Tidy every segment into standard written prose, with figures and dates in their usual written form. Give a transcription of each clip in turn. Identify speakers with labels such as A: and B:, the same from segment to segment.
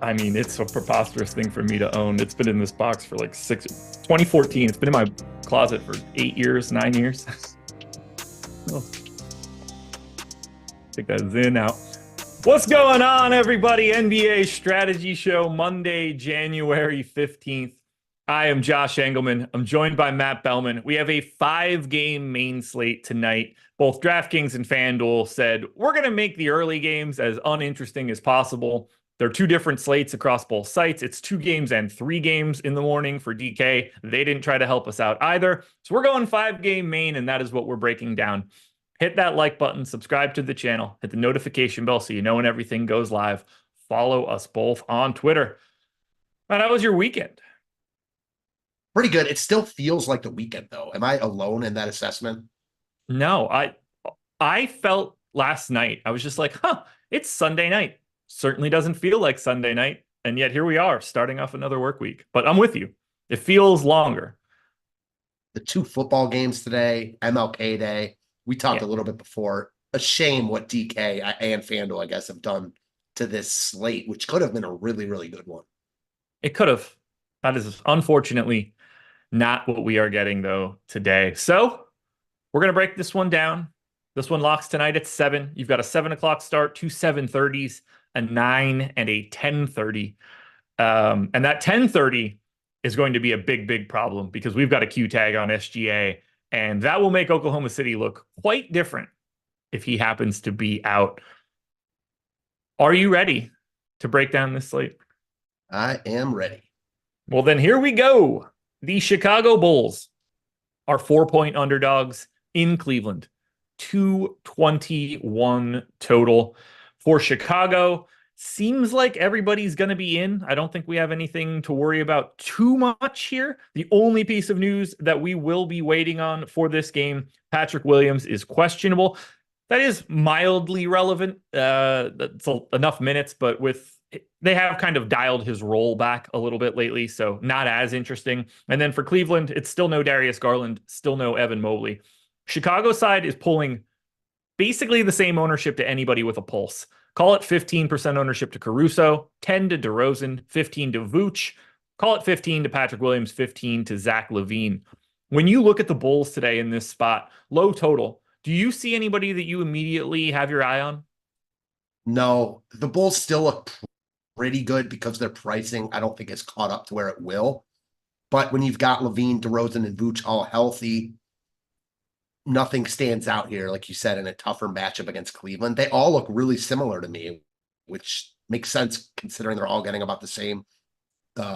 A: I mean, it's a preposterous thing for me to own. It's been in this box for like 2014. It's been in my closet for 8 years, 9 years. Oh, take that Zen out. What's going on, everybody? NBA Strategy Show, Monday, January 15th. I am Josh Engleman. I'm joined by Matt Belman. We have a 5-game main slate tonight. Both DraftKings and FanDuel said, we're going to make the early games as uninteresting as possible. There are two different slates across both sites. It's 2 games and 3 games in the morning for DK. They didn't try to help us out either. So we're going 5-game main, and that is what we're breaking down. Hit that like button, subscribe to the channel, hit the notification bell so you know when everything goes live. Follow us both on Twitter. Man, how was your weekend?
B: Pretty good. It still feels like the weekend, though. Am I alone in that assessment?
A: No, I felt last night, I was just like, it's Sunday night. Certainly doesn't feel like Sunday night. And yet here we are, starting off another work week. But I'm with you. It feels longer.
B: The 2 football games today, MLK Day. We talked
A: Yeah,
B: a little bit before. A shame what DK and FanDuel, I guess, have done to this slate, which could have been a really, really good one.
A: it could have. That is unfortunately not what we are getting, though, today. So we're going to break this one down. This one locks tonight at 7. You've got a 7 o'clock start, 2 7:30s, a 9 and a 10:30. And that 10:30 is going to be a big, big problem because we've got a Q tag on SGA, and that will make Oklahoma City look quite different if he happens to be out. Are you ready to break down this slate?
B: I am ready.
A: Well, then here we go. The Chicago Bulls are 4-point underdogs in Cleveland. 221 total for Chicago. Seems like everybody's going to be in. I don't think we have anything to worry about too much here. The only piece of news that we will be waiting on for this game, Patrick Williams is questionable. That is mildly relevant. That's enough minutes, but they have kind of dialed his role back a little bit lately, so not as interesting. And then for Cleveland, it's still no Darius Garland, still no Evan Mobley. Chicago side is pulling basically the same ownership to anybody with a pulse. Call it 15% ownership to Caruso, 10 to DeRozan, 15 to Vooch. Call it 15 to Patrick Williams, 15 to Zach LaVine. When you look at the Bulls today in this spot, low total, do you see anybody that you immediately have your eye on?
B: No, the Bulls still look pretty good because their pricing, I don't think, is caught up to where it will. But when you've got Levine, DeRozan, and Vooch all healthy, nothing stands out here, like you said, in a tougher matchup against Cleveland. They all look really similar to me, which makes sense considering they're all getting about the same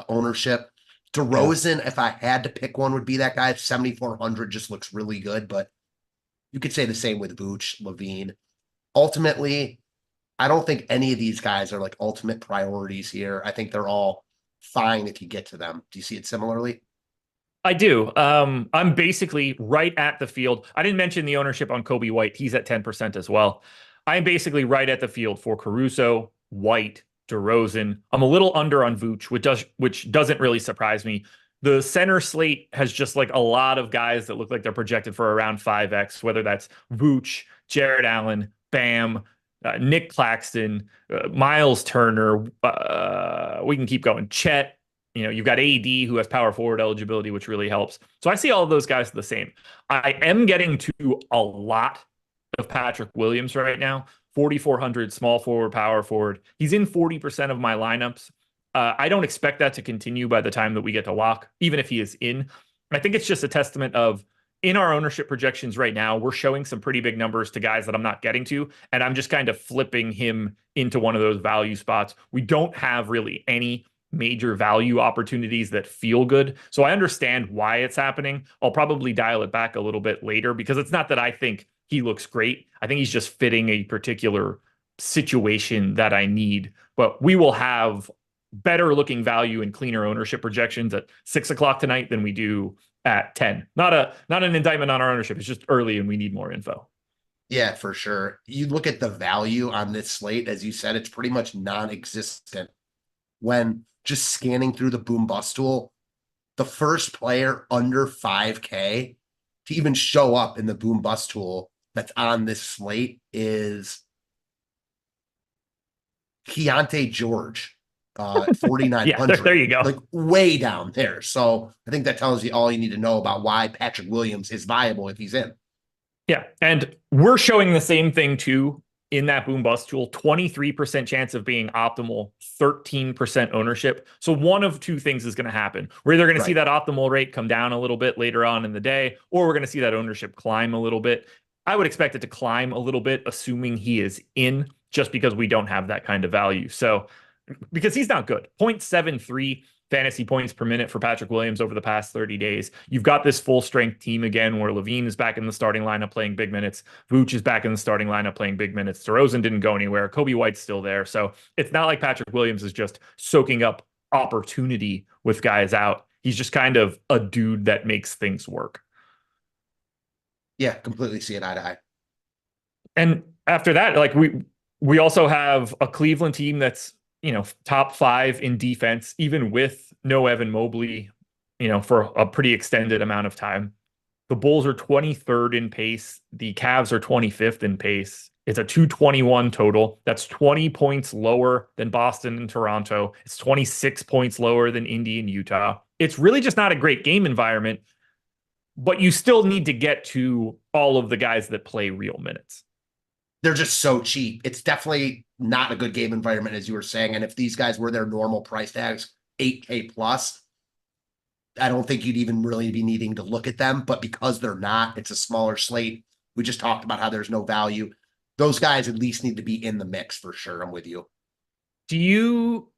B: ownership. DeRozan, if I had to pick one, would be that guy. 7,400 just looks really good, but you could say the same with Vooch, Levine. Ultimately, I don't think any of these guys are like ultimate priorities here. I think they're all fine if you get to them. Do you see it similarly?
A: I do. I'm basically right at the field. I didn't mention the ownership on Kobe White. He's at 10% as well. I'm basically right at the field for Caruso, White, DeRozan. I'm a little under on Vooch, which doesn't really surprise me. The center slate has just like a lot of guys that look like they're projected for around 5x, whether that's Vooch, Jared Allen, Bam, Nick Claxton, Miles Turner. We can keep going. Chet. You've got AD who has power forward eligibility, which really helps. So I see all of those guys the same. I am getting to a lot of Patrick Williams right now. 4,400 small forward, power forward. He's in 40% of my lineups. I don't expect that to continue by the time that we get to lock, even if he is in. I think it's just a testament of in our ownership projections right now, we're showing some pretty big numbers to guys that I'm not getting to, and I'm just kind of flipping him into one of those value spots. We don't have really any major value opportunities that feel good. So I understand why it's happening. I'll probably dial it back a little bit later because it's not that I think he looks great. I think he's just fitting a particular situation that I need. But we will have better looking value and cleaner ownership projections at 6 o'clock tonight than we do at 10. Not an indictment on our ownership. It's just early and we need more info.
B: Yeah, for sure. You look at the value on this slate, as you said, it's pretty much non-existent. When just scanning through the boom bust tool, the first player under 5K to even show up in the boom bust tool that's on this slate is Keontae George.
A: Yeah, there
B: 4,900,
A: you go.
B: like way down there. So I think that tells you all you need to know about why Patrick Williams is viable if he's in.
A: Yeah. And we're showing the same thing too in that boom bust tool. 23% chance of being optimal, 13% ownership. So one of two things is going to happen. We're either going to see
B: Right.
A: that optimal rate come down a little bit later on in the day, or we're going to see that ownership climb a little bit. I would expect it to climb a little bit, assuming he is in, just because we don't have that kind of value. So because he's not good. 0.73 fantasy points per minute for Patrick Williams over the past 30 days. You've got this full strength team again where LaVine is back in the starting lineup playing big minutes. Vooch is back in the starting lineup playing big minutes. DeRozan didn't go anywhere. Kobe White's still there. So it's not like Patrick Williams is just soaking up opportunity with guys out. He's just kind of a dude that makes things work.
B: Yeah, completely see it eye to eye.
A: And after that, like we also have a Cleveland team that's, top 5 in defense, even with no Evan Mobley, for a pretty extended amount of time. The Bulls are 23rd in pace. The Cavs are 25th in pace. It's a 221 total. That's 20 points lower than Boston and Toronto. It's 26 points lower than Indy and Utah. It's really just not a great game environment, but you still need to get to all of the guys that play real minutes.
B: They're just so cheap. It's definitely not a good game environment, as you were saying. And if these guys were their normal price tags, 8K plus, I don't think you'd even really be needing to look at them. But because they're not, it's a smaller slate. We just talked about how there's no value. Those guys at least need to be in the mix for sure. I'm with you.
A: Do you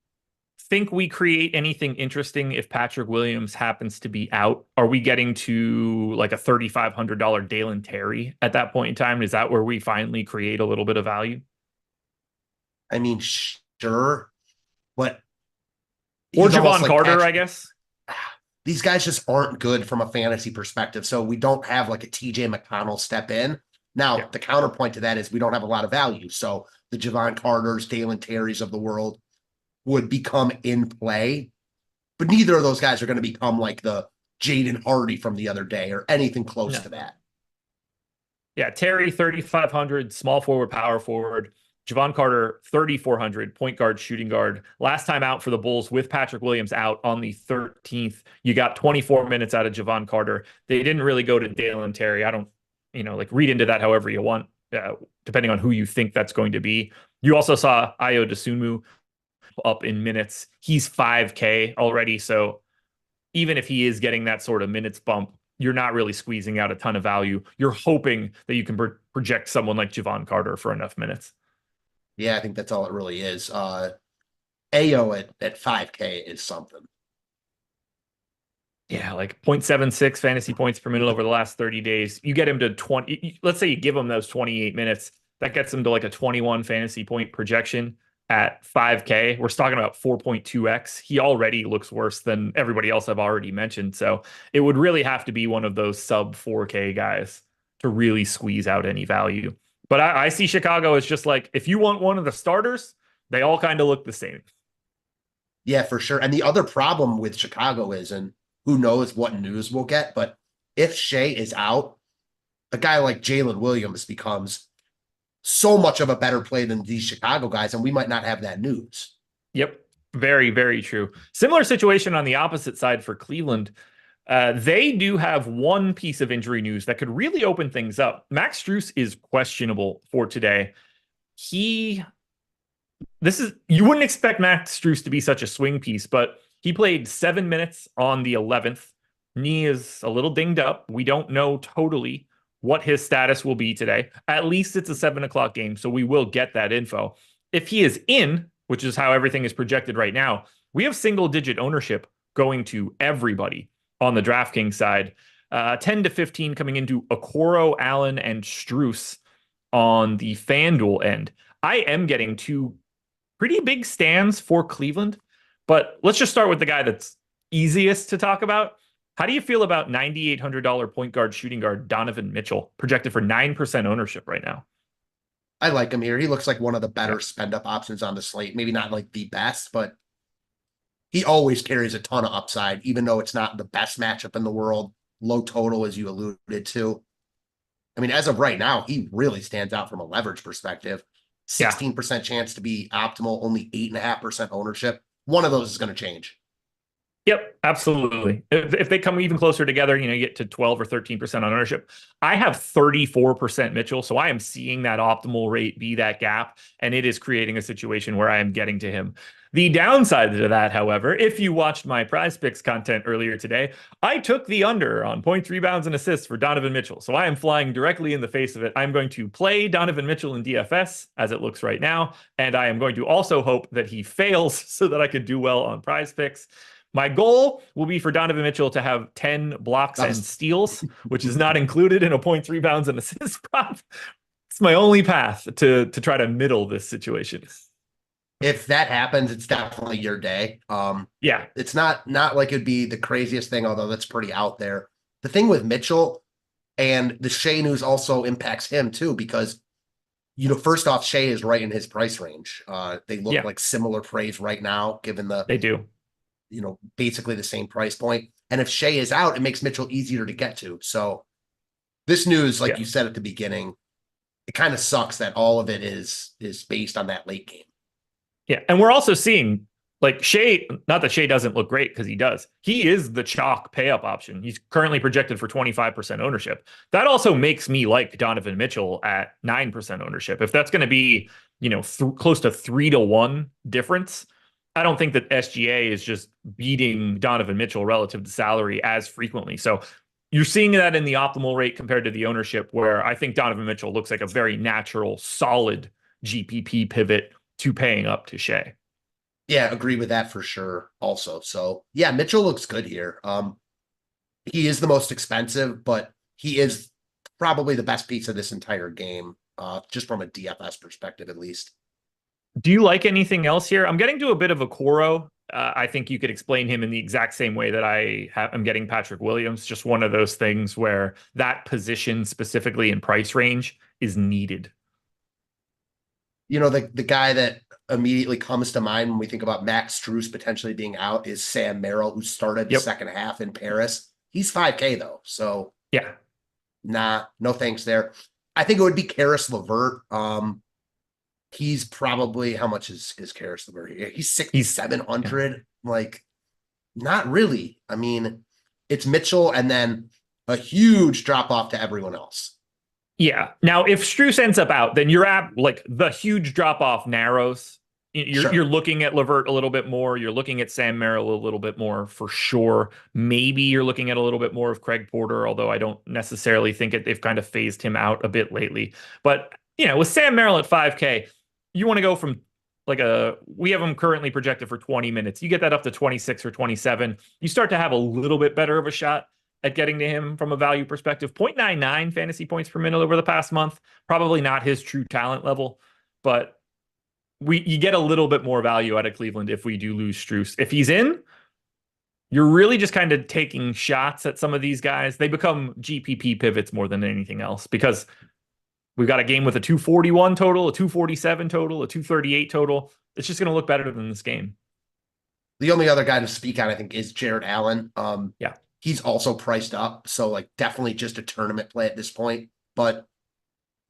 A: think we create anything interesting if Patrick Williams happens to be out? Are we getting to like a $3,500 Dalen Terry at that point in time? Is that where we finally create a little bit of value?
B: I mean, sure, but
A: Or
B: he's almost
A: Javon
B: like
A: Carter, I guess.
B: these guys just aren't good from a fantasy perspective. So we don't have like a TJ McConnell step in. Now,
A: Yeah.
B: the counterpoint to that is we don't have a lot of value. So the Javon Carters, Dalen Terrys of the world would become in play, but neither of those guys are going to become like the Jaden Hardy from the other day or anything close
A: No.
B: to that.
A: Yeah, Terry 3,500, small forward, power forward. Javon Carter 3,400, point guard, shooting guard. Last time out for the Bulls with Patrick Williams out on the 13th, you got 24 minutes out of Javon Carter. They didn't really go to Dalen Terry. I don't, read into that however you want, depending on who you think that's going to be. You also saw Ayo Dosunmu up in minutes. He's 5K already. So even if he is getting that sort of minutes bump, you're not really squeezing out a ton of value. You're hoping that you can project someone like Javon Carter for enough minutes.
B: Yeah, I think that's all it really is. Ayo at 5K is something.
A: Yeah, like 0.76 fantasy points per minute over the last 30 days. You get him to 20. Let's say you give him those 28 minutes. That gets him to like a 21 fantasy point projection at 5K. We're talking about 4.2x. He already looks worse than everybody else I've already mentioned. So it would really have to be one of those sub 4K guys to really squeeze out any value. But I see Chicago as just like, if you want one of the starters, they all kind of look the same.
B: Yeah, for sure. And the other problem with Chicago is, and who knows what news we'll get, but if Shea is out, a guy like Jalen Williams becomes so much of a better play than these Chicago guys, and we might not have that news.
A: Yep. Very, very true. Similar situation on the opposite side for Cleveland. They do have one piece of injury news that could really open things up. Max Strus is questionable for today. You wouldn't expect Max Strus to be such a swing piece, but he played 7 minutes on the 11th. Knee is a little dinged up. We don't know totally what his status will be today. At least it's a 7 o'clock game, so we will get that info. If he is in, which is how everything is projected right now, we have single-digit ownership going to everybody on the DraftKings side. 10 to 15 coming into Okoro, Allen, and Strus on the FanDuel end. I am getting two pretty big stands for Cleveland, but let's just start with the guy that's easiest to talk about. How do you feel about $9,800 point guard, shooting guard Donovan Mitchell, projected for 9% ownership right now?
B: I like him here. He looks like one of the better spend up options on the slate. Maybe not like the best, but he always carries a ton of upside, even though it's not the best matchup in the world. Low total, as you alluded to. I mean, as of right now, he really stands out from a leverage perspective. 16% chance to be optimal, only 8.5% ownership. one of those is going to change.
A: Yep, absolutely. If they come even closer together, you get to 12 or 13% on ownership. I have 34% Mitchell, so I am seeing that optimal rate be that gap, and it is creating a situation where I am getting to him. The downside to that, however, if you watched my prize picks content earlier today, I took the under on points, rebounds, and assists for Donovan Mitchell. So I am flying directly in the face of it. I'm going to play Donovan Mitchell in DFS as it looks right now, and I am going to also hope that he fails so that I could do well on prize picks. My goal will be for Donovan Mitchell to have 10 blocks and steals, which is not included in a points, rebounds, and assists prop. It's my only path to try to middle this situation.
B: If that happens, it's definitely your day.
A: Yeah,
B: it's not like it'd be the craziest thing, although that's pretty out there. The thing with Mitchell and the Shea news also impacts him too, because first off, Shea is right in his price range. They look like similar praise right now, given
A: they do.
B: Basically the same price point. And if Shea is out, it makes Mitchell easier to get to. So this news, like you said at the beginning, it kind of sucks that all of it is based on that late game.
A: Yeah. And we're also seeing like Shea, not that Shea doesn't look great because he does. He is the chalk pay up option. He's currently projected for 25% ownership. That also makes me like Donovan Mitchell at 9% ownership. If that's going to be, close to 3-1 difference, I don't think that SGA is just beating Donovan Mitchell relative to salary as frequently. So you're seeing that in the optimal rate compared to the ownership, where I think Donovan Mitchell looks like a very natural, solid GPP pivot to paying up to Shea.
B: Yeah, agree with that for sure also. So yeah, Mitchell looks good here. He is the most expensive, but he is probably the best piece of this entire game, just from a DFS perspective, at least.
A: Do you like anything else here? I'm getting to a bit of a Coro. I think you could explain him in the exact same way that I'm getting Patrick Williams. Just one of those things where that position specifically in price range is needed.
B: The guy that immediately comes to mind when we think about Max Strus potentially being out is Sam Merrill, who started the second half in Paris. He's 5K though. So
A: yeah,
B: no thanks there. I think it would be Karis LeVert. He's probably, how much is Karis LeVert? He's 6,700. Like, not really. I mean, it's Mitchell and then a huge drop off to everyone else.
A: Yeah. Now, if Strus ends up out, then you're at like the huge drop off narrows. You're looking at LeVert a little bit more. You're looking at Sam Merrill a little bit more for sure. Maybe you're looking at a little bit more of Craig Porter, although I don't necessarily think they've kind of phased him out a bit lately. But, with Sam Merrill at 5K, you want to go from we have him currently projected for 20 minutes. You get that up to 26 or 27. You start to have a little bit better of a shot at getting to him from a value perspective. 0.99 fantasy points per minute over the past month. Probably not his true talent level, but you get a little bit more value out of Cleveland if we do lose Strus. If he's in, you're really just kind of taking shots at some of these guys. They become GPP pivots more than anything else, because we've got a game with a 241 total, a 247 total, a 238 total. It's just going to look better than this game.
B: The only other guy to speak on, I think, is Jared Allen.
A: Yeah.
B: He's also priced up. So, definitely just a tournament play at this point. But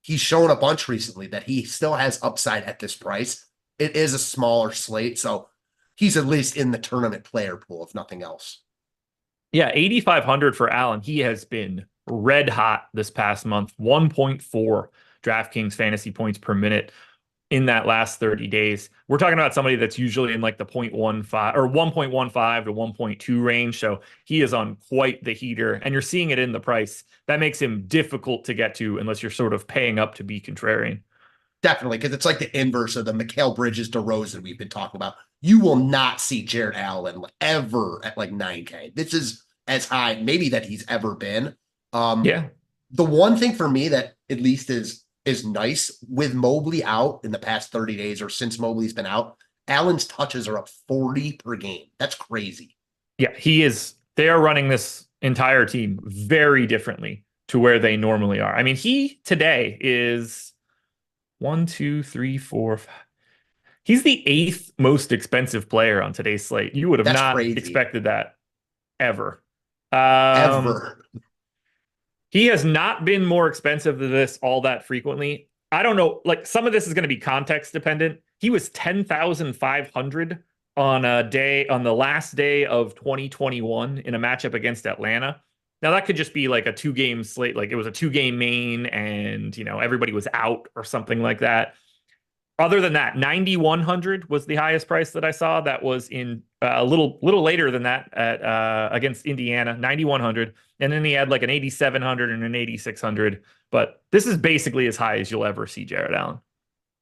B: he's shown a bunch recently that he still has upside at this price. It is a smaller slate. So, he's at least in the tournament player pool, if nothing else.
A: Yeah, 8,500 for Allen. He has been red hot this past month. 1.4 DraftKings fantasy points per minute in that last 30 days. We're talking about somebody that's usually in the 0.15 or 1.15 to 1.2 range. So he is on quite the heater, and you're seeing it in the price. That makes him difficult to get to unless you're sort of paying up to be contrarian.
B: Definitely, because it's like the inverse of the Mikal Bridges DeRozan we've been talking about. You will not see Jared Allen ever at 9K. This is as high maybe that he's ever been. The one thing for me that at least is nice with Mobley out in the past 30 days, or since Mobley's been out, Allen's touches are up 40 per game. That's crazy.
A: Yeah, he is. They are running this entire team very differently to where they normally are. I mean, he today is 1, 2, 3, 4, 5. He's the 8th most expensive player on today's slate. You would have not expected that ever.
B: Ever.
A: He has not been more expensive than this all that frequently. I don't know. Some of this is going to be context dependent. He was 10,500 on the last day of 2021 in a matchup against Atlanta. Now that could just be like a 2-game slate, like it was a 2-game main and everybody was out or something like that. Other than that, 9,100 was the highest price that I saw. That was in a little later than that at against Indiana, 9,100, and then he had like an 8,700 and an 8,600. But this is basically as high as you'll ever see Jared Allen.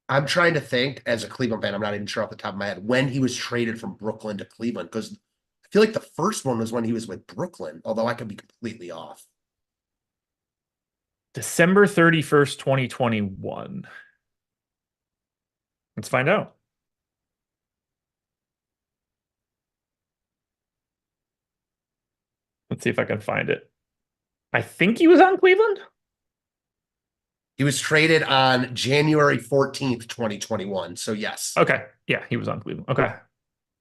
B: I'm trying to think as a Cleveland fan, I'm not even sure off the top of my head when he was traded from Brooklyn to Cleveland, because I feel like the first one was when he was with Brooklyn, although I could be completely off.
A: December 31st, 2021. Let's find out. Let's see if I can find it. I think he was on Cleveland.
B: He was traded on January 14th, 2021. So yes.
A: Okay. Yeah, he was on Cleveland. Okay.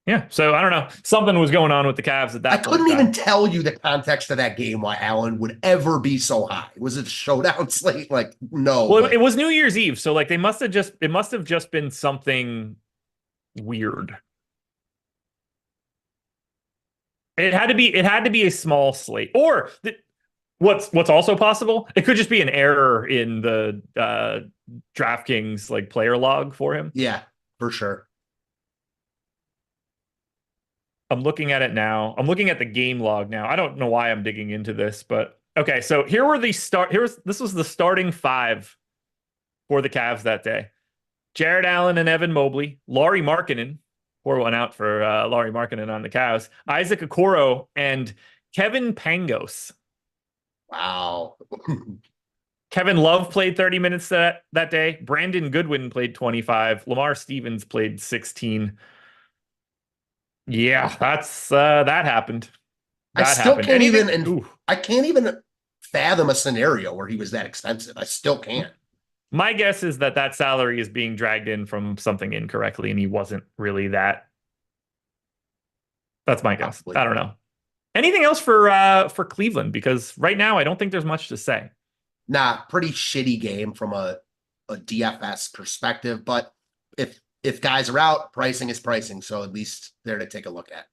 A: Yeah. So I don't know. Something was going on with the Cavs at that
B: I
A: point.
B: couldn't even tell you the context of that game, why Allen would ever be so high. Was it a showdown slate? Like, no.
A: Well, it was New Year's Eve. So like it must have just been something weird. It had to be a small slate. Or what's also possible, it could just be an error in the DraftKings like player log for him.
B: Yeah, for sure.
A: I'm looking at it now. I'm looking at the game log now. I don't know why I'm digging into this, but okay. So this was the starting 5 for the Cavs that day. Jared Allen and Evan Mobley, Lauri Markkanen, pour one out for Lauri Markkanen on the Cavs, Isaac Okoro, and Kevin Pangos.
B: Wow.
A: Kevin Love played 30 minutes that day. Brandon Goodwin played 25. Lamar Stevens played 16. Yeah, that happened.
B: I can't even fathom a scenario where he was that expensive. I still can't.
A: My guess is that salary is being dragged in from something incorrectly, and he wasn't really that. That's my guess. Probably. I don't know. Anything else for Cleveland? Because right now I don't think there's much to say.
B: Nah, pretty shitty game from a DFS perspective, but if guys are out, pricing is pricing, so at least there to take a look at.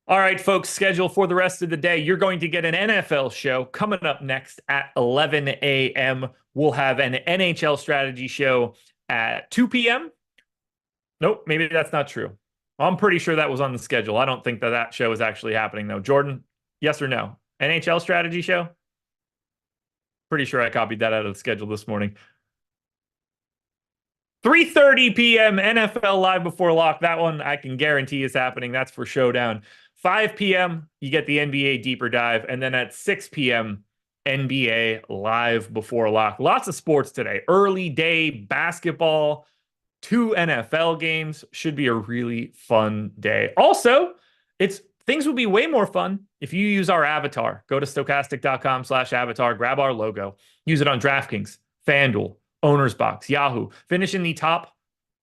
A: All right, folks, schedule for the rest of the day. You're going to get an NFL show coming up next at 11 a.m. We'll have an NHL strategy show at 2 p.m. Nope, maybe that's not true. I'm pretty sure that was on the schedule. I don't think that show is actually happening, though. Jordan, yes or no? NHL strategy show? Pretty sure I copied that out of the schedule this morning. 3:30 p.m. NFL Live Before Lock. That one I can guarantee is happening. That's for Showdown. 5 p.m. you get the NBA Deeper Dive. And then at 6 p.m. NBA Live Before Lock. Lots of sports today. Early day basketball. 2 NFL games. Should be a really fun day. Also, things will be way more fun if you use our avatar. Go to stokastic.com/avatar, grab our logo, use it on DraftKings, FanDuel, Owner's Box, Yahoo. Finish in the top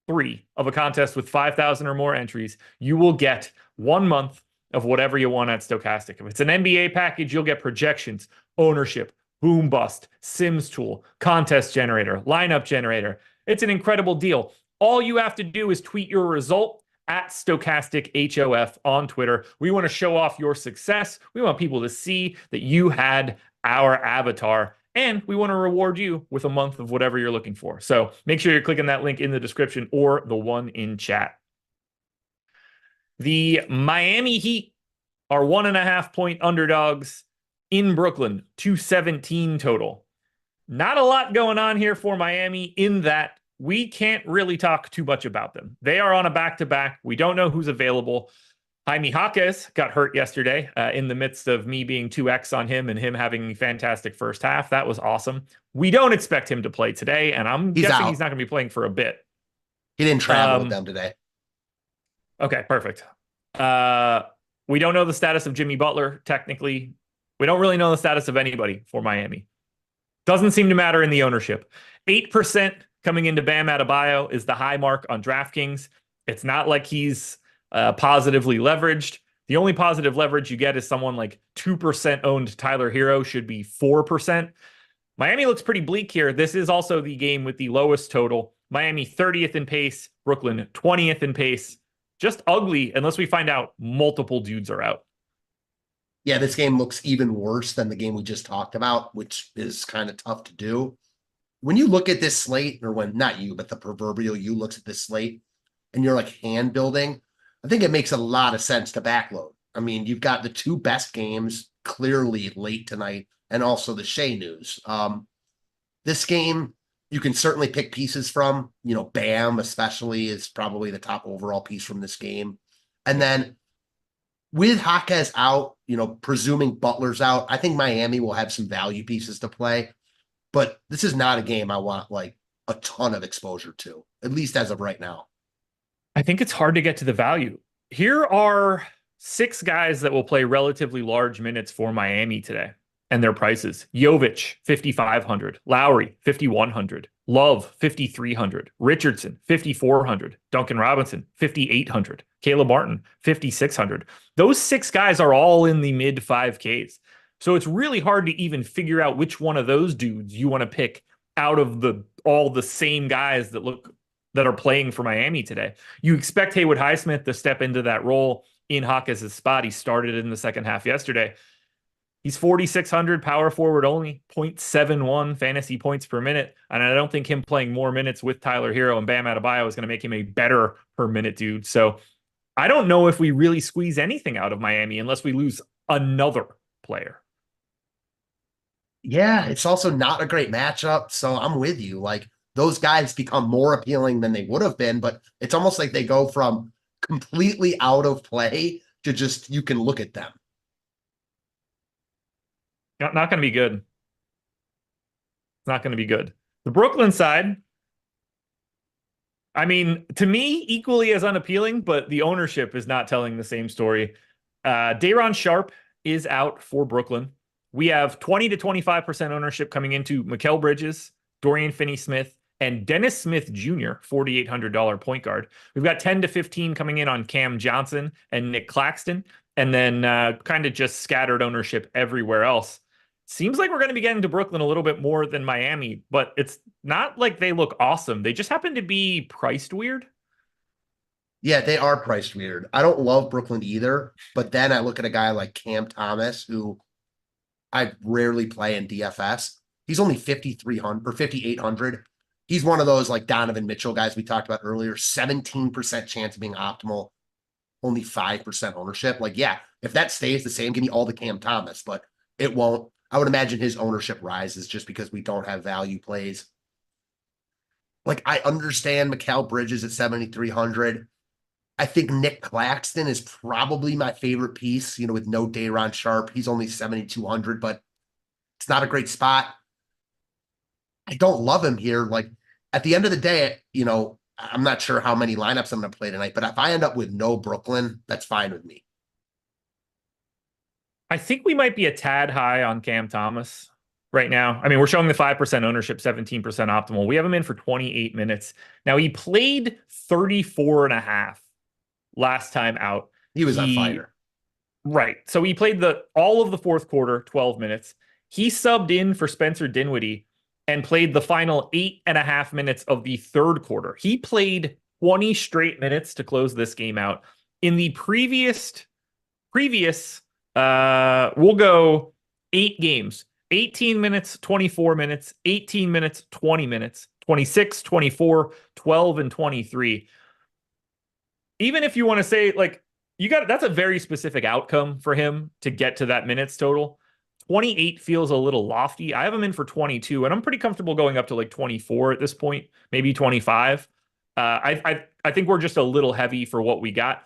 A: 3 of a contest with 5,000 or more entries. You will get 1 month of whatever you want at Stokastic. If it's an NBA package, you'll get projections, ownership, boom bust, Sims tool, contest generator, lineup generator. It's an incredible deal. All you have to do is tweet your result at StokasticHOF on Twitter. We want to show off your success. We want people to see that you had our avatar, and we want to reward you with a month of whatever you're looking for. So make sure you're clicking that link in the description or the one in chat. The Miami Heat are 1.5-point underdogs in Brooklyn, 217 total. Not a lot going on here for Miami in that we can't really talk too much about them. They are on a back-to-back. We don't know who's available. Jaime Jaquez got hurt yesterday in the midst of me being 2x on him and him having a fantastic first half. That was awesome. We don't expect him to play today, and I'm guessing he's not going to be playing for a bit.
B: He didn't travel with them today.
A: Okay, perfect. We don't know the status of Jimmy Butler, technically. We don't really know the status of anybody for Miami. Doesn't seem to matter in the ownership. 8% coming into Bam Adebayo is the high mark on DraftKings. It's not like he's positively leveraged. The only positive leverage you get is someone like 2% owned Tyler Hero should be 4%. Miami looks pretty bleak here. This is also the game with the lowest total. Miami 30th in pace, Brooklyn 20th in pace. Just ugly unless we find out multiple dudes are out.
B: Yeah, this game looks even worse than the game we just talked about, which is kind of tough to do. When you look at this slate, or when not you, but the proverbial you looks at this slate and you're like hand building, I think it makes a lot of sense to backload. I mean, you've got the two best games clearly late tonight and also the Shea news. This game, you can certainly pick pieces from, Bam, especially, is probably the top overall piece from this game. And then with Jaquez out, presuming Butler's out, I think Miami will have some value pieces to play. But this is not a game I want like a ton of exposure to, at least as of right now.
A: I think it's hard to get to the value. Here are 6 guys that will play relatively large minutes for Miami today and their prices. Jovic, 5,500. Lowry, 5,100. Love, 5,300. Richardson, 5,400. Duncan Robinson, 5,800. Caleb Martin, 5,600. Those 6 guys are all in the mid 5Ks. So it's really hard to even figure out which one of those dudes you want to pick out of all the same guys that are playing for Miami today. You expect Haywood Highsmith to step into that role in Jaquez's spot. He started in the second half yesterday. He's 4,600 power forward only, 0.71 fantasy points per minute. And I don't think him playing more minutes with Tyler Hero and Bam Adebayo is going to make him a better per minute dude. So I don't know if we really squeeze anything out of Miami unless we lose another player.
B: Yeah, it's also not a great matchup. So I'm with you. Like those guys become more appealing than they would have been, but it's almost like they go from completely out of play to just you can look at them.
A: Not going to be good. It's not going to be good. The Brooklyn side, I mean, to me, equally as unappealing, but the ownership is not telling the same story. Day'Ron Sharpe is out for Brooklyn. We have 20 to 25% ownership coming into Mikal Bridges, Dorian Finney-Smith, and Dennis Smith Jr., $4,800 point guard. We've got 10 to 15 coming in on Cam Johnson and Nick Claxton, and then kind of just scattered ownership everywhere else. Seems like we're going to be getting to Brooklyn a little bit more than Miami, but it's not like they look awesome. They just happen to be priced weird.
B: Yeah, they are priced weird. I don't love Brooklyn either, but then I look at a guy like Cam Thomas, who I rarely play in DFS. He's only 5,300 or 5,800. He's one of those like Donovan Mitchell guys we talked about earlier, 17% chance of being optimal, only 5% ownership. Like, yeah, if that stays the same, give me all the Cam Thomas, but it won't. I would imagine his ownership rises just because we don't have value plays. Like, I understand Mikal Bridges at 7,300. I think Nick Claxton is probably my favorite piece, with no Day'Ron Sharpe. He's only 7,200, but it's not a great spot. I don't love him here. Like, at the end of the day, I'm not sure how many lineups I'm going to play tonight, but if I end up with no Brooklyn, that's fine with me.
A: I think we might be a tad high on Cam Thomas right now. I mean, we're showing the 5% ownership, 17% optimal. We have him in for 28 minutes. Now, he played 34 and a half last time out.
B: He was on fire.
A: Right. So he played all of the fourth quarter, 12 minutes. He subbed in for Spencer Dinwiddie and played the final 8.5 minutes of the third quarter. He played 20 straight minutes to close this game out. In the previous, we'll go 8 games, 18 minutes, 24 minutes, 18 minutes, 20 minutes, 26, 24, 12, and 23. Even if you want to say, like, that's a very specific outcome for him to get to that minutes total. 28 feels a little lofty. I have him in for 22, and I'm pretty comfortable going up to like 24 at this point, maybe 25. I think we're just a little heavy for what we got.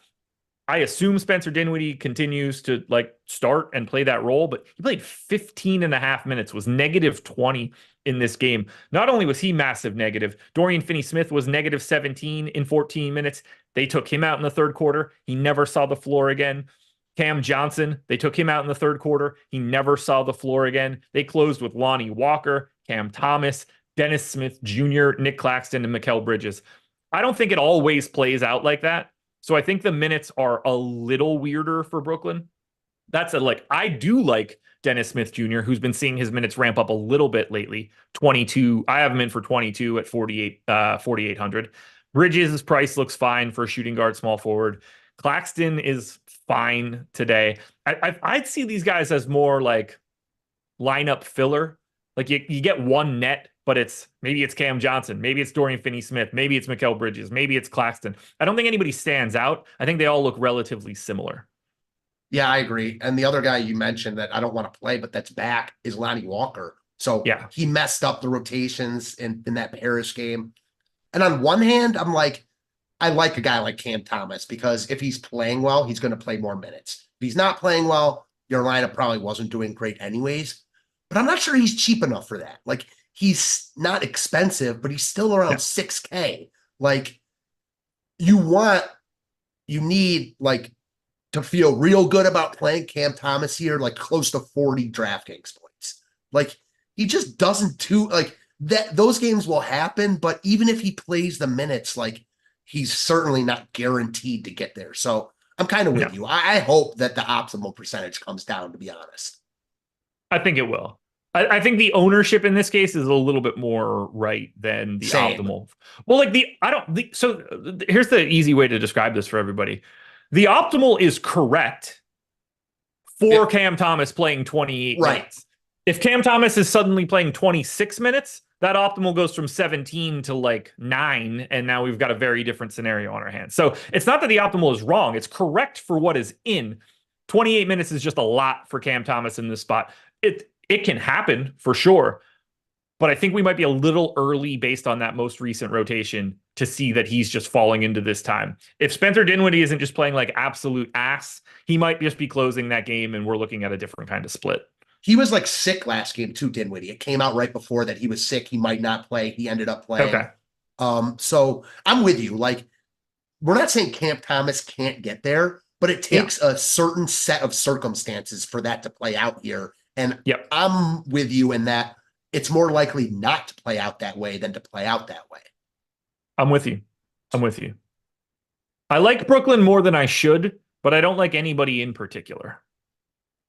A: I assume Spencer Dinwiddie continues to like start and play that role, but he played 15 and a half minutes, was negative 20 in this game. Not only was he massive negative, Dorian Finney-Smith was negative 17 in 14 minutes. They took him out in the third quarter. He never saw the floor again. Cam Johnson, they took him out in the third quarter. He never saw the floor again. They closed with Lonnie Walker, Cam Thomas, Dennis Smith Jr., Nick Claxton, and Mikal Bridges. I don't think it always plays out like that. So I think the minutes are a little weirder for Brooklyn. I do like Dennis Smith Jr., who's been seeing his minutes ramp up a little bit lately. 22. I have him in for 22 at 4,800. Bridges' price looks fine for a shooting guard, small forward. Claxton is fine today. I'd see these guys as more like lineup filler. Like you get one net, but maybe it's Cam Johnson, maybe it's Dorian Finney-Smith, maybe it's Mikal Bridges, maybe it's Claxton. I don't think anybody stands out. I think they all look relatively similar.
B: Yeah, I agree. And the other guy you mentioned that I don't want to play, but that's back is Lonnie Walker. So
A: Yeah.
B: he messed up the rotations in that Paris game. And on one hand, I'm like, I like a guy like Cam Thomas because if he's playing well, he's going to play more minutes. If he's not playing well, your lineup probably wasn't doing great anyways. But I'm not sure he's cheap enough for that. Like, he's not expensive, but he's still around 6K. Like, you need like to feel real good about playing Cam Thomas here, like close to 40 DraftKings points. Like, he just doesn't like that. Those games will happen, but even if he plays the minutes, like, he's certainly not guaranteed to get there. So I'm kind of with you. I hope that the optimal percentage comes down, to be honest.
A: I think it will. I think the ownership in this case is a little bit more right than the optimal. Well, like here's the easy way to describe this for everybody. The optimal is correct for Cam Thomas playing 28 minutes. If Cam Thomas is suddenly playing 26 minutes, that optimal goes from 17 to like 9, and now we've got a very different scenario on our hands. So it's not that the optimal is wrong. It's correct for what is in. 28 minutes is just a lot for Cam Thomas in this spot. It can happen for sure, but I think we might be a little early based on that most recent rotation to see that he's just falling into this time. If Spencer Dinwiddie isn't just playing like absolute ass, he might just be closing that game and we're looking at a different kind of split.
B: He was like sick last game too, Dinwiddie. It came out right before that he was sick. He might not play. He ended up playing.
A: Okay.
B: So I'm with you. Like, we're not saying Cam Thomas can't get there, but it takes a certain set of circumstances for that to play out here. And I'm with you in that it's more likely not to play out that way than to play out that way.
A: I'm with you. I like Brooklyn more than I should, but I don't like anybody in particular.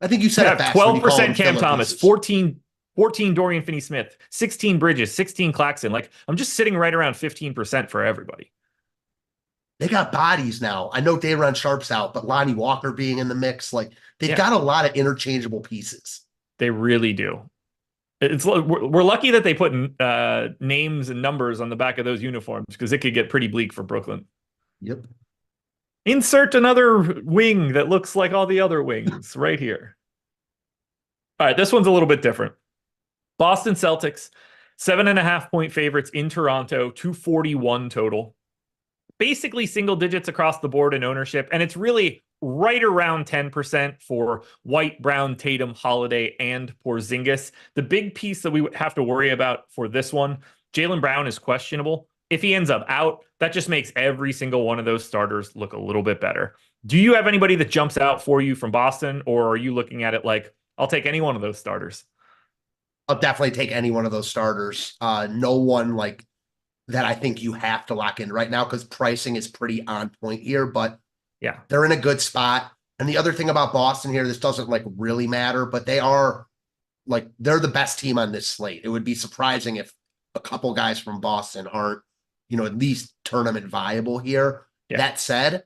B: I think you said it fast.
A: 12% Cam Thomas, 14 Dorian Finney-Smith, 16 Bridges, 16 Claxton. Like, I'm just sitting right around 15% for everybody.
B: They got bodies now. I know Day'Ron Sharp's out, but Lonnie Walker being in the mix, like, they've got a lot of interchangeable pieces.
A: They really do. We're lucky that they put names and numbers on the back of those uniforms because it could get pretty bleak for Brooklyn.
B: Yep.
A: Insert another wing that looks like all the other wings right here. All right, this one's a little bit different. Boston Celtics, 7.5-point favorites in Toronto, 241 total. Basically single digits across the board in ownership, and it's really right around 10% for White, Brown, Tatum, Holiday, and Porzingis. The big piece that we would have to worry about for this one, Jaylen Brown is questionable. If he ends up out, that just makes every single one of those starters look a little bit better. Do you have anybody that jumps out for you from Boston, or are you looking at it like, I'll take any one of those starters?
B: I'll definitely take any one of those starters. No one like that I think you have to lock in right now because pricing is pretty on point here, but they're in a good spot. And the other thing about Boston here, this doesn't like really matter, but they're the best team on this slate. It would be surprising if a couple guys from Boston aren't, at least tournament viable here. That said,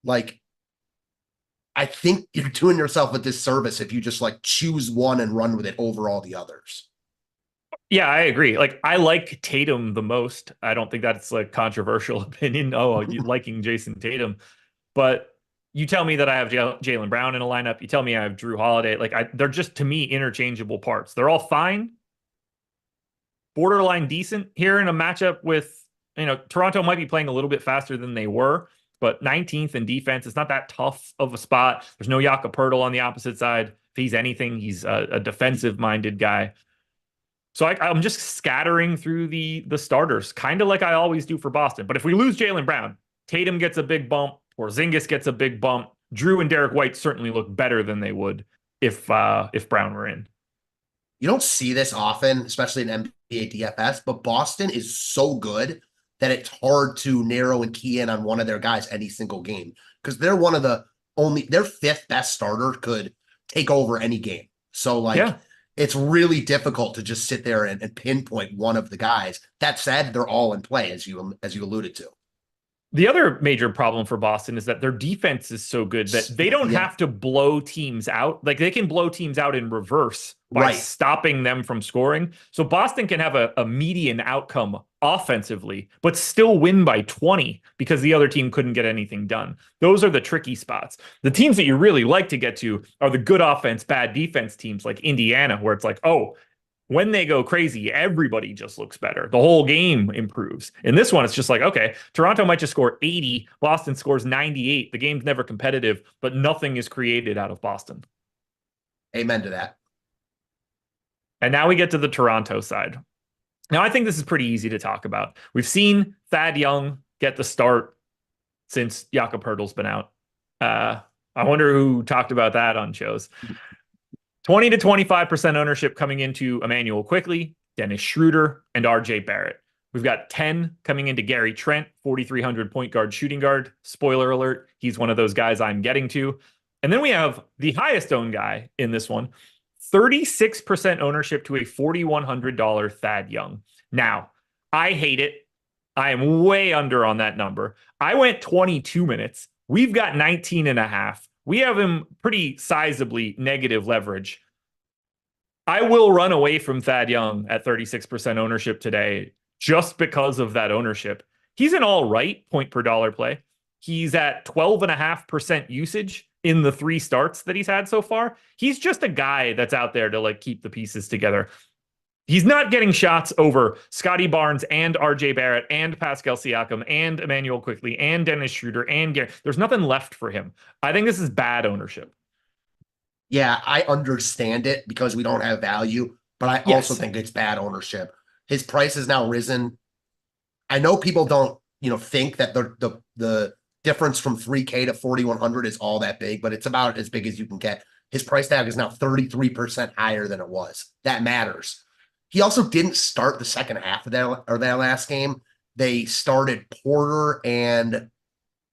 B: like, I think you're doing yourself a disservice if you just like choose one and run with it over all the others.
A: Yeah, I agree. Like, I like Tatum the most. I don't think that's like controversial opinion. Oh, you liking Jason Tatum. But you tell me that I have Jaylen Brown in a lineup. You tell me I have Drew Holiday. Like, they're just, to me, interchangeable parts. They're all fine. Borderline decent here in a matchup with, Toronto might be playing a little bit faster than they were, but 19th in defense. It's not that tough of a spot. There's no Jakob Poeltl on the opposite side. If he's anything, he's a defensive-minded guy. So I'm just scattering through the starters, kind of like I always do for Boston. But if we lose Jaylen Brown, Tatum gets a big bump, Porzingis gets a big bump. Drew and Derek White certainly look better than they would if Brown were in.
B: You don't see this often, especially in NBA DFS, but Boston is so good that it's hard to narrow and key in on one of their guys any single game because they're one of their fifth best starter could take over any game. So it's really difficult to just sit there and pinpoint one of the guys. That said, they're all in play as you alluded to.
A: The other major problem for Boston is that their defense is so good that they don't
B: Yeah,
A: have to blow teams out. Like they can blow teams out in reverse by
B: right.
A: stopping them from scoring. So Boston can have a median outcome offensively, but still win by 20 because the other team couldn't get anything done. Those are the tricky spots. The teams that you really like to get to are the good offense, bad defense teams like Indiana, where it's like, oh, when they go crazy, everybody just looks better. The whole game improves. In this one, it's just like, okay, Toronto might just score 80, Boston scores 98. The game's never competitive, but nothing is created out of Boston.
B: Amen to that.
A: And now we get to the Toronto side. Now, I think this is pretty easy to talk about. We've seen Thad Young get the start since Jakob Poeltl's been out. I wonder who talked about that on shows. 20 to 25% ownership coming into Emmanuel Quickly, Dennis Schroeder, and RJ Barrett. We've got 10 coming into Gary Trent, 4,300 point guard shooting guard. Spoiler alert, he's one of those guys I'm getting to. And then we have the highest owned guy in this one, 36% ownership to a $4,100 Thad Young. Now, I hate it. I am way under on that number. I went 22 minutes. We've got 19 and a half. We have him pretty sizably negative leverage. I will run away from Thad Young at 36% ownership today just because of that ownership. He's an all right point per dollar play. He's at 12.5% usage in the 3 starts that he's had so far. He's just a guy that's out there to like keep the pieces together. He's not getting shots over Scotty Barnes and RJ Barrett and Pascal Siakam and Emmanuel Quickly and Dennis Schroeder and Gary. There's nothing left for him. I think this is bad ownership.
B: Yeah, I understand it because we don't have value, but I also
A: Yes.
B: think it's bad ownership. His price has now risen. I know people don't, think that the difference from 3K to 4,100 is all that big, but it's about as big as you can get. His price tag is now 33% higher than it was. That matters. He also didn't start the second half of that last game. They started Porter and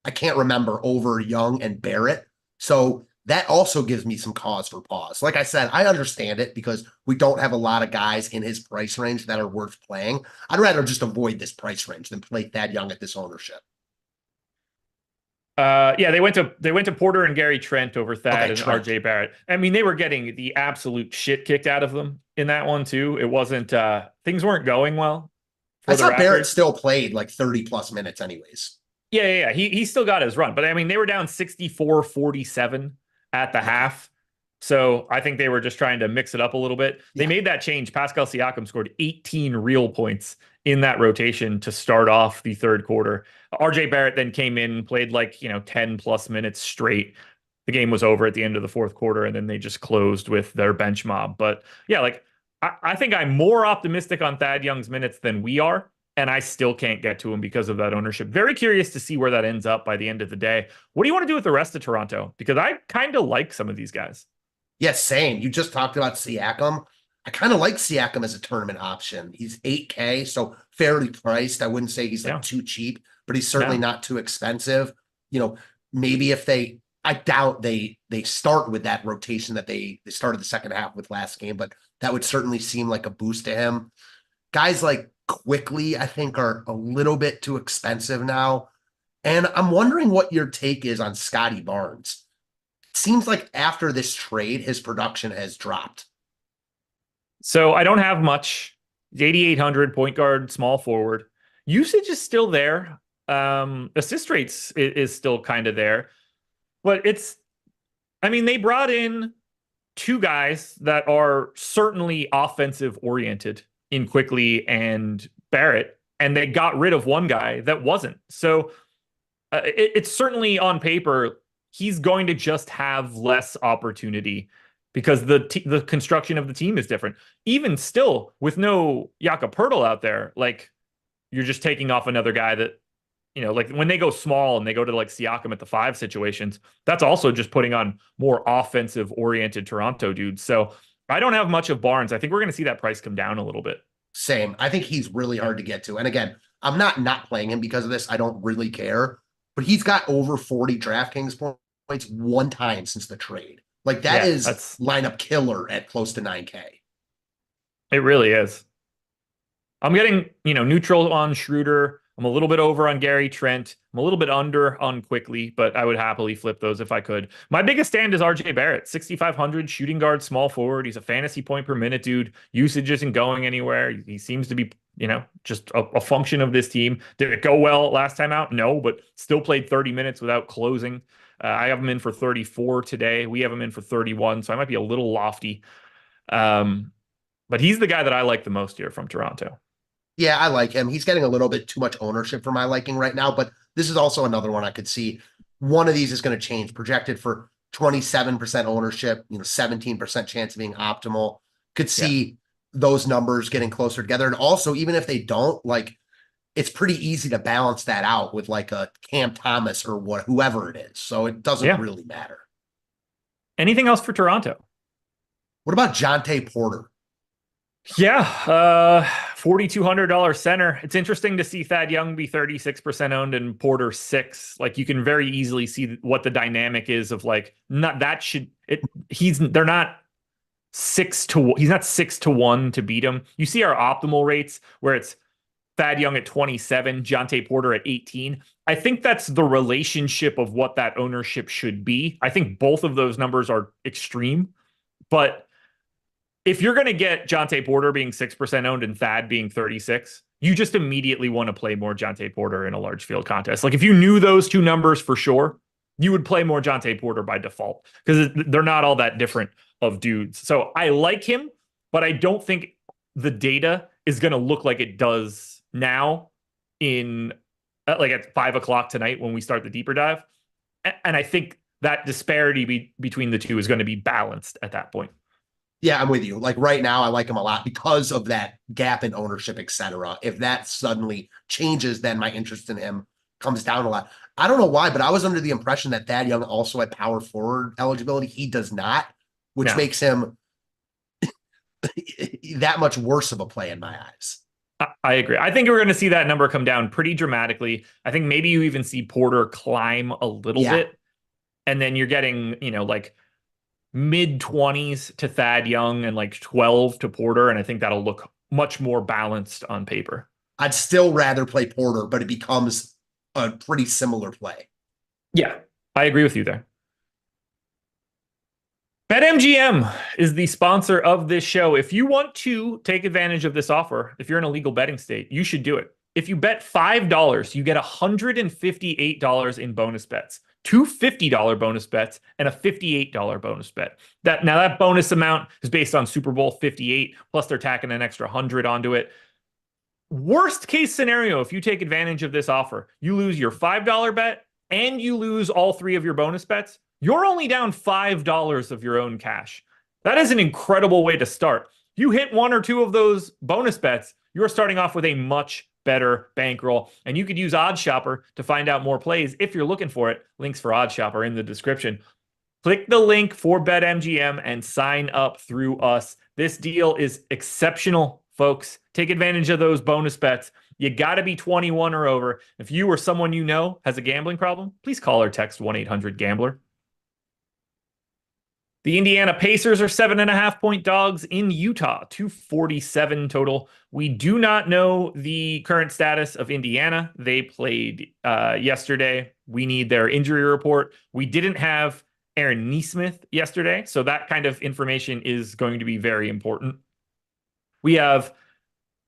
B: I can't remember over Young and Barrett. So that also gives me some cause for pause. Like I said, I understand it because we don't have a lot of guys in his price range that are worth playing. I'd rather just avoid this price range than play Thad Young at this ownership.
A: Yeah, they went to Porter and Gary Trent over Thad and
B: Trent.
A: RJ Barrett. I mean, they were getting the absolute shit kicked out of them in that one too. It wasn't things weren't going well
B: I
A: for the
B: thought Barrett
A: Raptors.
B: still played like 30 plus minutes anyways.
A: Yeah. He still got his run, but I mean, they were down 64-47 at the half. So I think they were just trying to mix it up a little bit. They made that change. Pascal Siakam scored 18 real points in that rotation to start off the third quarter. RJ Barrett then came in, played like, 10 plus minutes straight. The game was over at the end of the fourth quarter, and then they just closed with their bench mob. But yeah, like I think I'm more optimistic on Thad Young's minutes than we are, and I still can't get to him because of that ownership. Very curious to see where that ends up by the end of the day. What do you want to do with the rest of Toronto? Because I kind of like some of these guys.
B: Yes, same. You just talked about Siakam. I kind of like Siakam as a tournament option. He's 8K, so fairly priced. I wouldn't say he's like too cheap, but he's certainly not too expensive. Maybe if I doubt they start with that rotation that they started the second half with last game, but that would certainly seem like a boost to him. Guys like Quickly, I think, are a little bit too expensive now. And I'm wondering what your take is on Scotty Barnes. It seems like after this trade, his production has dropped.
A: So I don't have much. 8,800 point guard, small forward. Usage is still there. Assist rates is still kind of there. But they brought in 2 guys that are certainly offensive oriented in Quickly and Barrett, and they got rid of one guy that wasn't. So it's certainly on paper, he's going to just have less opportunity because the construction of the team is different. Even still, with no Jakob Poeltl out there, like you're just taking off another guy that, like when they go small and they go to like Siakam at the 5 situations, that's also just putting on more offensive oriented Toronto dudes. So I don't have much of Barnes. I think we're going to see that price come down a little bit.
B: Same. I think he's really hard to get to. And again, I'm not playing him because of this. I don't really care. But he's got over 40 DraftKings points one time since the trade. Like that's lineup killer at close to 9K.
A: It really is. I'm getting, neutral on Schroeder. I'm a little bit over on Gary Trent. I'm a little bit under on Quickly, but I would happily flip those if I could. My biggest stand is RJ Barrett, 6,500 shooting guard, small forward. He's a fantasy point per minute dude. Usage isn't going anywhere. He seems to be, just a function of this team. Did it go well last time out? No, but still played 30 minutes without closing. I have him in for 34 today. We have him in for 31, so I might be a little lofty. But he's the guy that I like the most here from Toronto.
B: Yeah, I like him. He's getting a little bit too much ownership for my liking right now, but this is also another one I could see. One of these is going to change. Projected for 27% ownership, 17% chance of being optimal. Could see those numbers getting closer together. And also, even if they don't, like, it's pretty easy to balance that out with like a Cam Thomas or whoever it is. So it doesn't really matter.
A: Anything else for Toronto?
B: What about Jonte Porter?
A: Yeah, $4,200 center. It's interesting to see Thad Young be 36% owned and Porter 6. Like, you can very easily see what the dynamic is of, like, not that should it. They're not 6-1. He's not 6-1 to beat him. You see our optimal rates where it's Thad Young at 27, Jonte Porter at 18. I think that's the relationship of what that ownership should be. I think both of those numbers are extreme, but if you're going to get Jonte Porter being 6% owned and Thad being 36, you just immediately want to play more Jonte Porter in a large field contest. Like, if you knew those two numbers for sure, you would play more Jonte Porter by default because they're not all that different of dudes. So I like him, but I don't think the data is going to look like it does now like at 5 o'clock tonight when we start the deeper dive. And I think that disparity between the two is going to be balanced at that point.
B: Yeah, I'm with you. Like, right now, I like him a lot because of that gap in ownership, etc. If that suddenly changes, then my interest in him comes down a lot. I don't know why, but I was under the impression that Thad Young also had power forward eligibility. He does not, which makes him that much worse of a play in my eyes.
A: I agree. I think we're going to see that number come down pretty dramatically. I think maybe you even see Porter climb a little bit, and then you're getting, like mid-20s to Thad Young and like 12 to Porter, and I think that'll look much more balanced on paper.
B: I'd still rather play Porter, but it becomes a pretty similar play.
A: Yeah, I agree with you there. BetMGM is the sponsor of this show. If you want to take advantage of this offer, if you're in a legal betting state, you should do it. If you bet $5, you get $158 in bonus bets. Two $50 bonus bets and a $58 bonus bet. That bonus amount is based on Super Bowl 58, plus they're tacking an extra 100 onto it. Worst case scenario, if you take advantage of this offer, you lose your $5 bet and you lose all three of your bonus bets. You're only down $5 of your own cash. That is an incredible way to start. You hit one or two of those bonus bets, you're starting off with a much better bankroll. And you could use OddsShopper to find out more plays if you're looking for it. Links for OddsShopper in the description. Click the link for BetMGM and sign up through us. This deal is exceptional, folks. Take advantage of those bonus bets. You got to be 21 or over. If you or someone you know has a gambling problem, please call or text 1-800-GAMBLER. The Indiana Pacers are 7.5-point dogs in Utah, 247 total. We do not know the current status of Indiana. They played yesterday. We need their injury report. We didn't have Aaron Nesmith yesterday, so that kind of information is going to be very important. We have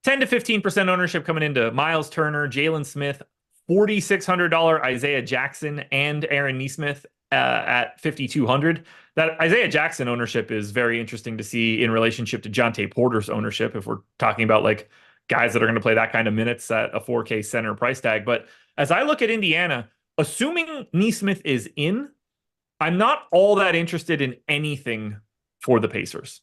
A: 10 to 15% ownership coming into Miles Turner, Jalen Smith, $4,600 Isaiah Jackson, and Aaron Nesmith at 5,200. That Isaiah Jackson ownership is very interesting to see in relationship to Jonte Porter's ownership, if we're talking about like guys that are going to play that kind of minutes at a 4K center price tag. But as I look at Indiana, assuming Nesmith is in, I'm not all that interested in anything for the Pacers.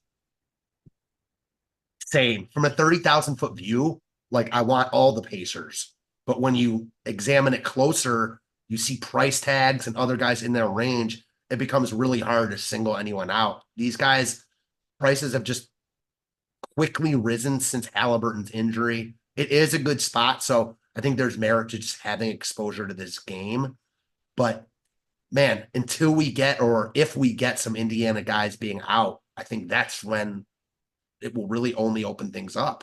B: Same. From a 30,000 foot view, like, I want all the Pacers. But when you examine it closer, you see price tags and other guys in their range. It becomes really hard to single anyone out. These guys' prices have just quickly risen since Halliburton's injury. It is a good spot, so I think there's merit to just having exposure to this game. But, man, until we get, or if we get some Indiana guys being out, I think that's when it will really only open things up.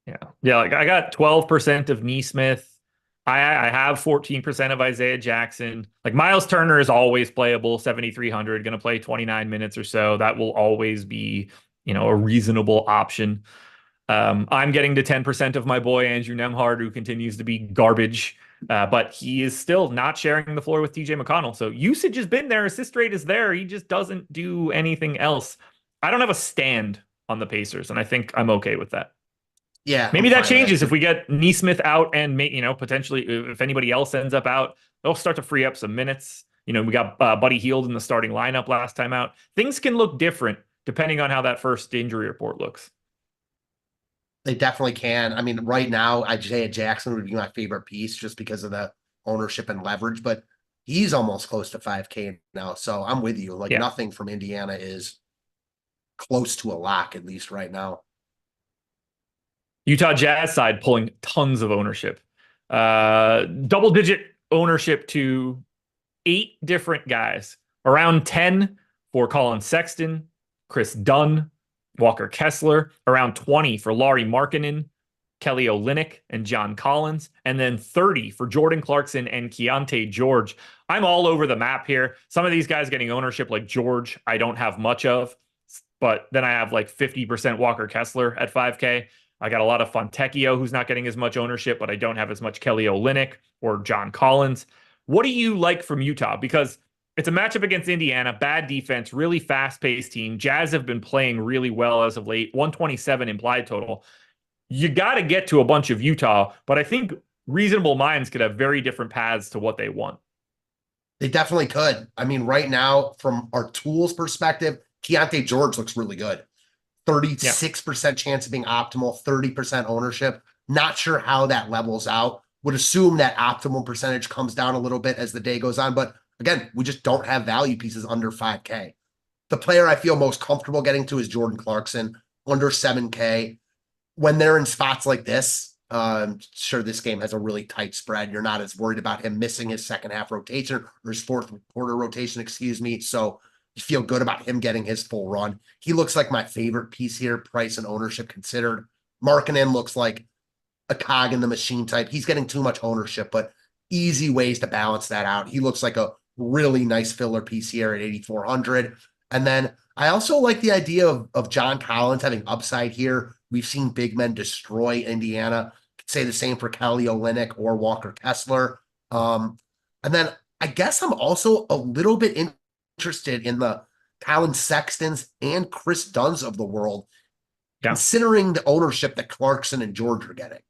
A: Yeah. Like, I got 12% of Nesmith. I have 14% of Isaiah Jackson. Like Miles Turner is always playable, 7,300, going to play 29 minutes or so. That will always be, a reasonable option. I'm getting to 10% of my boy Andrew Nemhard, who continues to be garbage, but he is still not sharing the floor with TJ McConnell. So usage has been there, assist rate is there. He just doesn't do anything else. I don't have a stand on the Pacers, and I think I'm okay with that.
B: Yeah, I'm
A: Maybe that
B: fine with
A: changes if
B: that.
A: we get Neesmith out and potentially if anybody else ends up out, they'll start to free up some minutes. We got Buddy Hield in the starting lineup last time out. Things can look different depending on how that first injury report looks.
B: They definitely can. I mean, right now, Isaiah Jackson would be my favorite piece just because of the ownership and leverage, but he's almost close to 5K now. So I'm with you. Like
A: Yeah.
B: nothing from Indiana is close to a lock, at least right now.
A: Utah Jazz side pulling tons of ownership. Double digit ownership to 8 different guys. Around 10 for Colin Sexton, Chris Dunn, Walker Kessler. Around 20 for Lauri Markkanen, Kelly Olynyk, and John Collins. And then 30 for Jordan Clarkson and Keontae George. I'm all over the map here. Some of these guys getting ownership like George, I don't have much of. But then I have like 50% Walker Kessler at 5K. I got a lot of Fontecchio who's not getting as much ownership, but I don't have as much Kelly Olynyk or John Collins. What do you like from Utah? Because it's a matchup against Indiana, bad defense, really fast-paced team. Jazz have been playing really well as of late, 127 implied total. You got to get to a bunch of Utah, but I think reasonable minds could have very different paths to what they want.
B: They definitely could. I mean, right now, from our tools perspective, Keontae George looks really good.
A: Yeah.
B: 36% chance of being optimal, 30% ownership. Not sure how that levels out. Would assume that optimal percentage comes down a little bit as the day goes on. But again, we just don't have value pieces under 5K. The player I feel most comfortable getting to is Jordan Clarkson, under 7K. When they're in spots like this, sure, this game has a really tight spread. You're not as worried about him missing his second half rotation or his fourth quarter rotation, excuse me. So you feel good about him getting his full run. He looks like my favorite piece here, price and ownership considered. Markkanen looks like a cog in the machine type. He's getting too much ownership, but easy ways to balance that out. He looks like a really nice filler piece here at 8,400. And then I also like the idea of John Collins having upside here. We've seen big men destroy Indiana. Could say the same for Kelly Olynyk or Walker Kessler. And then I guess I'm also a little bit interested in the Colin Sextons and Chris Dunns of the world,
A: Yeah.
B: considering the ownership that Clarkson and George are getting.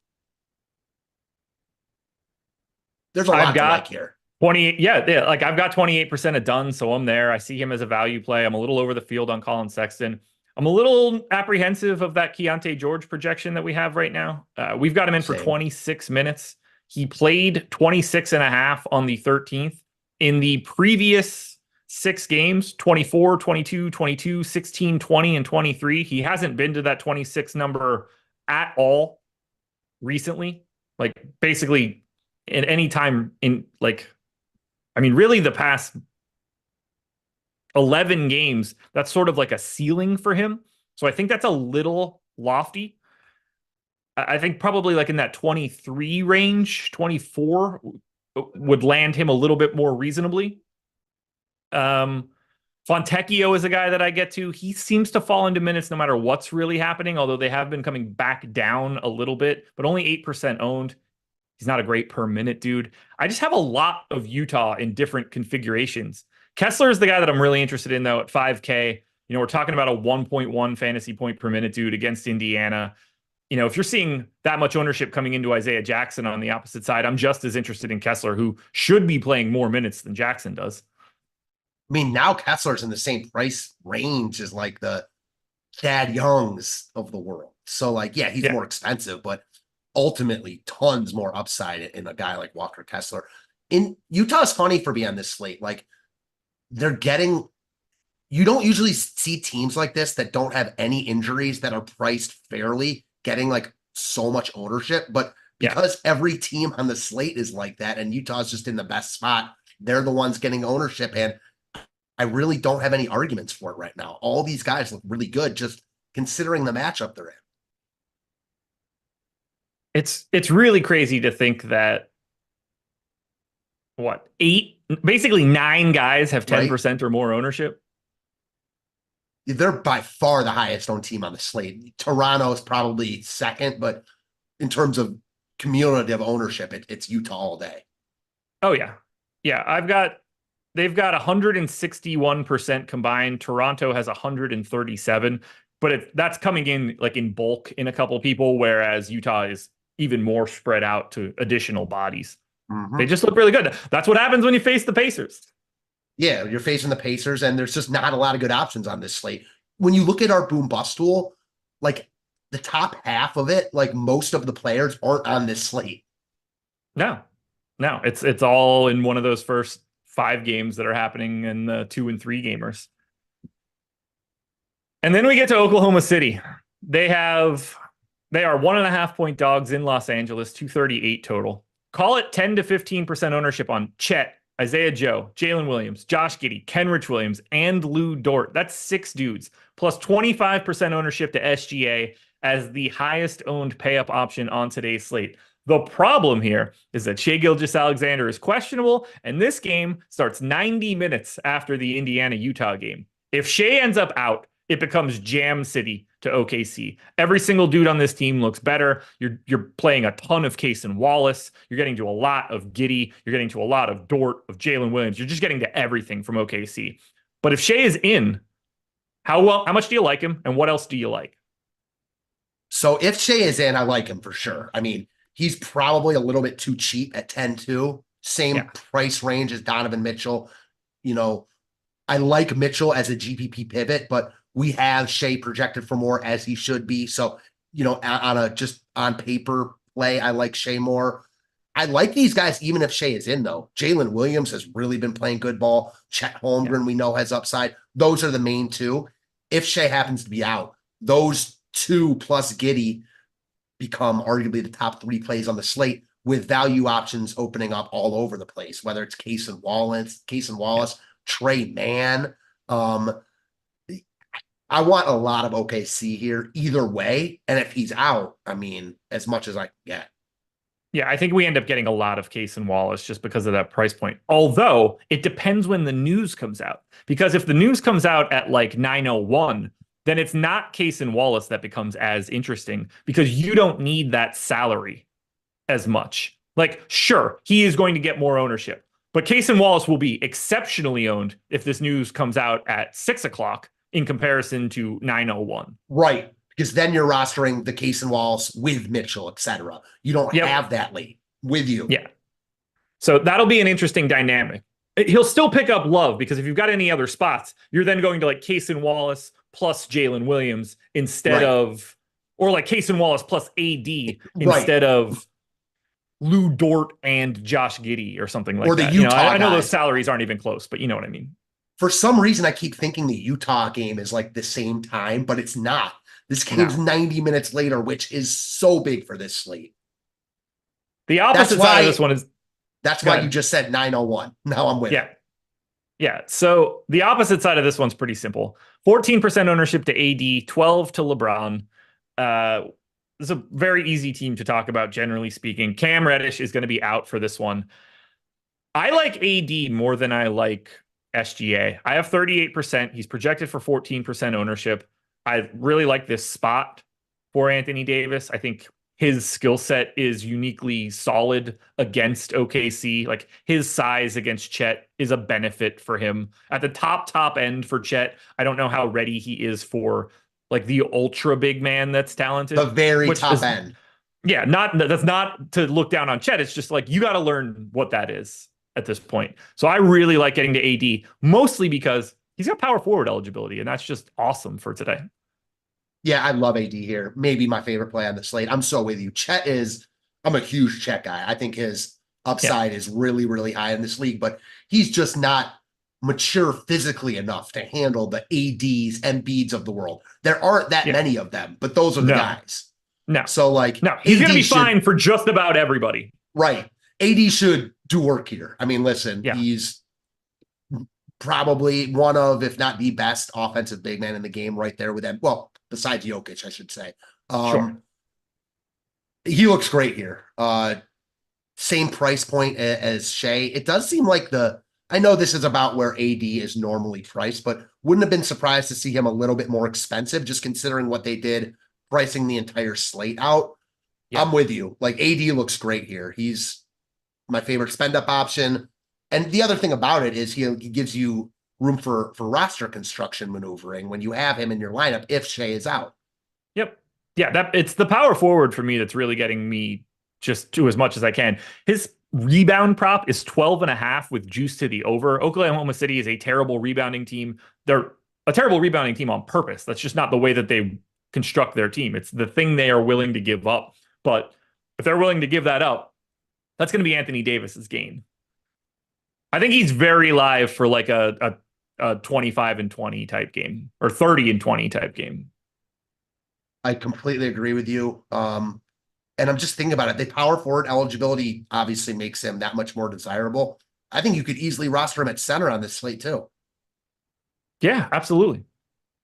B: There's a
A: I've
B: lot to like
A: got
B: here.
A: 28. Yeah. Like I've got 28% of Dunn, so I'm there. I see him as a value play. I'm a little over the field on Colin Sexton. I'm a little apprehensive of that Keontae George projection that we have right now. We've got him in for
B: Same.
A: 26 minutes. He played 26 and a half on the 13th. In the previous 6 games, 24, 22, 22, 16, 20, and 23, he hasn't been to that 26 number at all recently. Like basically at any time in really the past 11 games, that's sort of like a ceiling for him. So I think that's a little lofty. I think probably like in that 23 range, 24 would land him a little bit more reasonably. Fontecchio is a guy that I get to. He seems to fall into minutes no matter what's really happening, although they have been coming back down a little bit, but only 8% owned. He's not a great per minute dude. I just have a lot of Utah in different configurations. Kessler is the guy that I'm really interested in, though, at 5K. We're talking about a 1.1 fantasy point per minute dude against Indiana. If you're seeing that much ownership coming into Isaiah Jackson on the opposite side, I'm just as interested in Kessler, who should be playing more minutes than Jackson does.
B: I mean, now Kessler's in the same price range as like the Chad Youngs of the world. So, like, yeah, he's more expensive, but ultimately tons more upside in a guy like Walker Kessler. In Utah's funny for being on this slate. Like, you don't usually see teams like this that don't have any injuries that are priced fairly getting like so much ownership. But because every team on the slate is like that and Utah's just in the best spot, they're the ones getting ownership. And I really don't have any arguments for it right now. All these guys look really good, just considering the matchup they're in.
A: It's really crazy to think that what, eight, basically nine guys have
B: right?
A: 10% or more ownership.
B: They're by far the highest owned team on the slate. Toronto is probably second, but in terms of cumulative ownership, it's Utah all day.
A: Oh yeah. Yeah, they've got 161% combined. Toronto has 137, but that's coming in like in bulk in a couple people, whereas Utah is even more spread out to additional bodies. They
B: Mm-hmm.
A: just look really good. That's what happens when you face the Pacers.
B: Yeah, you're facing the Pacers, and there's just not a lot of good options on this slate. When you look at our boom bust tool, like the top half of it, like most of the players aren't on this slate.
A: No, no, it's all in one of those first five games that are happening in the 2 and 3 gamers. And then we get to Oklahoma City. They are 1.5 point dogs in Los Angeles, 238 total. Call it 10 to 15% ownership on Chet, Isaiah Joe, Jalen Williams, Josh Giddey, Kenrich Williams, and Lou Dort. That's 6 dudes, plus 25% ownership to SGA as the highest owned pay up option on today's slate. The problem here is that Shai Gilgeous-Alexander is questionable, and this game starts 90 minutes after the Indiana-Utah game. If Shai ends up out, it becomes Jam City to OKC. Every single dude on this team looks better. You're playing a ton of Case and Wallace. You're getting to a lot of Giddey. You're getting to a lot of Dort, of Jalen Williams. You're just getting to everything from OKC. But if Shai is in, how much do you like him, and what else do you like?
B: So if Shai is in, I like him for sure. I mean, he's probably a little bit too cheap at 10-2. Same
A: Yeah,
B: price range as Donovan Mitchell. You know, I like Mitchell as a GPP pivot, but we have Shai projected for more as he should be. So, on a just on paper play, I like Shai more. I like these guys even if Shai is in, though. Jalen Williams has really been playing good ball. Chet
A: yeah,
B: Holmgren, we know, has upside. Those are the main two. If Shai happens to be out, those two plus Giddey become arguably the top three plays on the slate with value options opening up all over the place, whether it's Case and
A: yeah.
B: Wallace, Trey Mann. Um, I want a lot of OKC here either way. And if he's out, I mean, as much as I can get.
A: Yeah, I think we end up getting a lot of Case and Wallace just because of that price point. Although it depends when the news comes out. Because if the news comes out at like 9:01, then it's not Case and Wallace that becomes as interesting because you don't need that salary as much. Like, sure, he is going to get more ownership, but Case and Wallace will be exceptionally owned if this news comes out at 6 o'clock in comparison to 9:01.
B: Right. Because then you're rostering the Case and Wallace with Mitchell, etc. You don't
A: Yep.
B: have that late with you.
A: Yeah. So that'll be an interesting dynamic. He'll still pick up Love because if you've got any other spots, you're then going to like Case and Wallace plus Jalen Williams instead
B: Right.
A: of, or like Case and Wallace plus AD
B: Right.
A: instead of Lou Dort and Josh Giddey or something like
B: Or the
A: that.
B: Utah
A: I know those
B: guys.
A: salaries aren't even close, but you know what I mean.
B: For some reason, I keep thinking the Utah game is like the same time, but it's not. This game's
A: No.
B: 90 minutes later, which is so big for this slate.
A: The
B: That's
A: opposite side of this
B: why
A: one is,
B: that's
A: go
B: why you
A: ahead.
B: just said 901. Now I'm with
A: Yeah.
B: it.
A: Yeah. So the opposite side of this one's pretty simple. 14% ownership to AD, 12 to LeBron. It's a very easy team to talk about, generally speaking. Cam Reddish is going to be out for this one. I like AD more than I like SGA. I have 38%. He's projected for 14% ownership. I really like this spot for Anthony Davis. I think his skill set is uniquely solid against OKC. Like his size against Chet is a benefit for him. At the top end for Chet, I don't know how ready he is for like the ultra big man that's
B: The
A: talented,
B: very
A: which
B: top
A: is
B: end.
A: yeah, that's not to look down on Chet. It's just like you got to learn what that is at this point. So I really like getting to AD mostly because he's got power forward eligibility, and that's just awesome for today.
B: Yeah, I love AD here. Maybe my favorite play on the slate. I'm so with you. I'm a huge Chet guy. I think his
A: Yeah,
B: upside is really, really high in this league, but he's just not mature physically enough to handle the ADs and Embiids of the world. There aren't that
A: yeah.
B: many of them, but those are the
A: No,
B: guys.
A: no,
B: So like
A: no. He's going to
B: AD
A: be
B: should
A: fine for just about everybody.
B: right. AD should do work here. I mean, listen,
A: Yeah,
B: he's probably one of, if not the best offensive big man in the game right there with them. Well, besides Jokic, I should say.
A: sure.
B: He looks great here. same price point as Shea. It does seem like I know this is about where AD is normally priced, but wouldn't have been surprised to see him a little bit more expensive, just considering what they did pricing the entire slate out.
A: Yeah.
B: I'm with you. Like AD looks great here. He's my favorite spend up option. And the other thing about it is he gives you room for roster construction maneuvering when you have him in your lineup if Shea is out.
A: Yep. Yeah, it's the power forward for me that's really getting me just to as much as I can. His rebound prop is 12.5 with juice to the over. Oklahoma City is a terrible rebounding team. They're a terrible rebounding team on purpose. That's just not the way that they construct their team. It's the thing they are willing to give up. But if they're willing to give that up, that's going to be Anthony Davis's gain. I think he's very live for like a 25 and 20 type game or 30 and 20 type game.
B: I completely agree with you. And I'm just thinking about it. The power forward eligibility obviously makes him that much more desirable. I think you could easily roster him at center on this slate too.
A: Yeah, absolutely.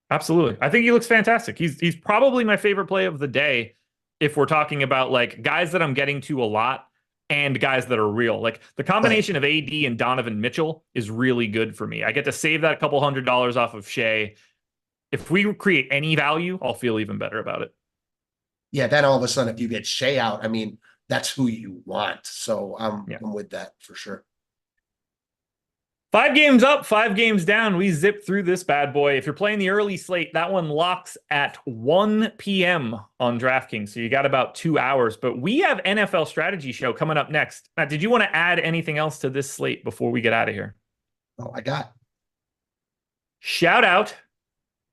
A: Absolutely. I think he looks fantastic. He's probably my favorite play of the day if we're talking about like guys that I'm getting to a lot and guys that are real. Like the combination of AD and Donovan Mitchell is really good for me. I get to save that couple $100 off of Shea. If we create any value, I'll feel even better about it.
B: Yeah, then all of a sudden, if you get Shea out, I mean, that's who you want. So I'm with that for sure.
A: 5 games up, 5 games down. We zip through this bad boy. If you're playing the early slate, that one locks at 1 p.m. on DraftKings. So you got about 2 hours. But we have NFL Strategy Show coming up next. Matt, did you want to add anything else to this slate before we get out of here?
B: Oh, I got.
A: Shout out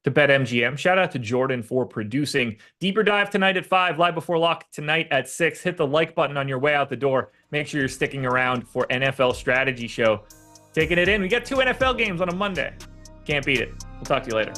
A: to BetMGM. Shout out to Jordan for producing. Deeper dive tonight at 5, live before lock tonight at 6. Hit the like button on your way out the door. Make sure you're sticking around for NFL Strategy Show. Taking it in. We got 2 NFL games on a Monday. Can't beat it. We'll talk to you later.